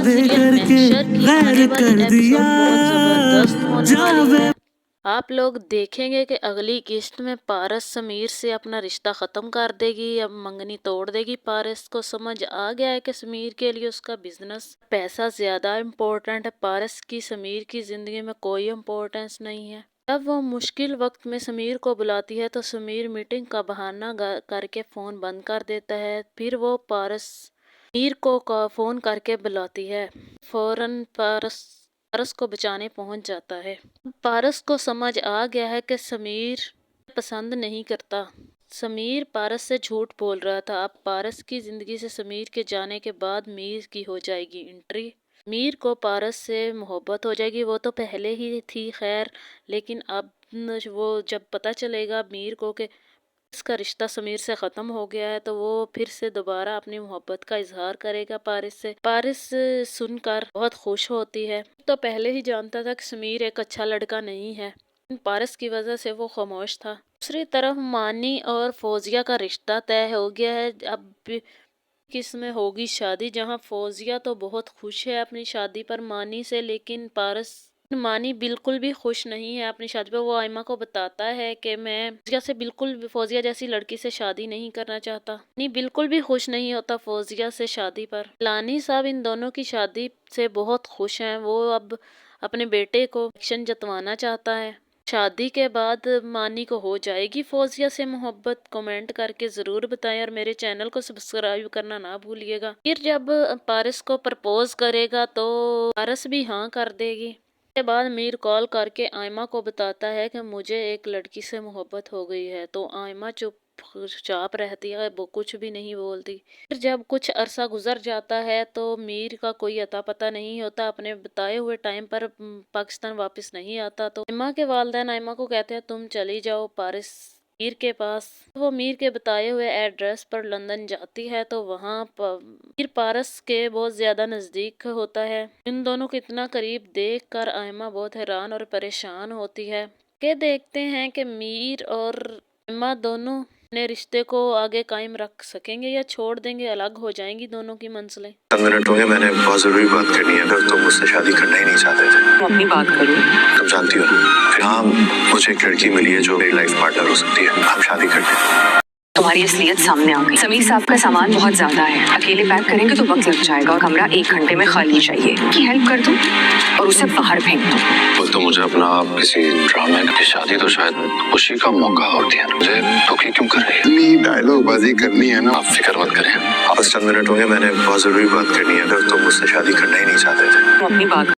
वादे करके गैर कर दिया जावे। आप लोग देखेंगे कि अगली किस्त में पारस समीर से अपना रिश्ता ख़त्म कर देगी, अब मंगनी तोड़ देगी। पारस को समझ आ गया है कि समीर के लिए उसका बिजनेस पैसा ज़्यादा इम्पोर्टेंट है, पारस की समीर की ज़िंदगी में कोई इम्पोर्टेंस नहीं है। जब वो मुश्किल वक्त में समीर को बुलाती है तो समीर मीटिंग का बहाना करके फ़ोन बंद कर देता है। फिर वो समीर को फ़ोन करके बुलाती है। फ़ौरन पारस को बचाने पहुंच जाता है। पारस को समझ आ गया है कि समीर पसंद नहीं करता। समीर पारस से झूठ बोल रहा था। अब पारस की ज़िंदगी से समीर के जाने के बाद मीर की हो जाएगी एंट्री। मीर को पारस से मोहब्बत हो जाएगी, वो तो पहले ही थी खैर, लेकिन अब वो जब पता चलेगा मीर को कि इसका रिश्ता समीर से ख़त्म हो गया है तो वो फिर से दोबारा अपनी मोहब्बत का इजहार करेगा पारस से। पारस सुनकर बहुत खुश होती है। तो पहले ही जानता था कि समीर एक अच्छा लड़का नहीं है, पारस की वजह से वो खामोश था। दूसरी तरफ मानी और फौजिया का रिश्ता तय हो गया है। अब किसमें होगी शादी, जहां फौजिया तो बहुत खुश है अपनी शादी पर मानी से, लेकिन मानी बिल्कुल भी खुश नहीं है अपनी शादी पर। वो आयमा को बताता है कि मैं फौजिया से बिल्कुल फौजिया जैसी लड़की से शादी नहीं करना चाहता। नहीं, बिल्कुल भी खुश नहीं होता फौजिया से शादी पर। लानी साहब इन दोनों की शादी से बहुत खुश हैं। वो अब अपने बेटे को एक्शन जतवाना चाहता है। शादी के बाद मानी को हो जाएगी फौजिया से मोहब्बत? कमेंट करके ज़रूर बताएं और मेरे चैनल को सब्सक्राइब करना ना भूलिएगा। फिर जब पारस को प्रपोज करेगा तो पारस भी हाँ कर देगी। के बाद मीर कॉल करके आयमा को बताता है कि मुझे एक लड़की से मोहब्बत हो गई है, तो आयमा चुपचाप रहती है, वो कुछ भी नहीं बोलती। फिर जब कुछ अरसा गुजर जाता है तो मीर का कोई अता पता नहीं होता, अपने बताए हुए टाइम पर पाकिस्तान वापस नहीं आता। तो आयमा के वालिदैन आयमा को कहते हैं तुम चली जाओ पारस मीर के पास। वो मीर के बताए हुए एड्रेस पर लंदन जाती है तो वहाँ मीर पारस के बहुत ज़्यादा नज़दीक होता है। इन दोनों को इतना करीब देखकर आयमा बहुत हैरान और परेशान होती है। के देखते हैं कि मीर और आयमा दोनों अपने रिश्ते को आगे कायम रख सकेंगे या छोड़ देंगे, अलग हो जाएंगी दोनों की मंजिलें। 10 मिनट हो गए, मैंने बहुत ज़रूरी बात करनी है। अगर तुम मुझसे शादी करना ही नहीं चाहते थे, तुम अपनी बात करो। तुम जानती हो हाँ, मुझे एक लड़की मिली है जो मेरी लाइफ पार्टनर हो सकती है। हम शादी करते हैं। तुम्हारी असलियत सामने आ गई। समीर साहब का सामान बहुत ज्यादा है, अकेले पैक करेंगे तो वक्त लग जाएगा और कमरा 1 घंटे में खाली चाहिए। कि हेल्प कर दूं और उसे बाहर फेंक दूं? वो तो मुझे अपना आप किसी ड्रामे की शादी तो शायद खुशी का मौका होती है, मुझे दुखी क्यों कर रही है? डायलॉग बाजी करनी है ना, आप फिक्र मत करें। बस 10 मिनट हो गए, मैंने बहुत ज़रूरी बात करनी है। अगर तुम मुझसे शादी करना ही नहीं चाहते थे, तुम अपनी बात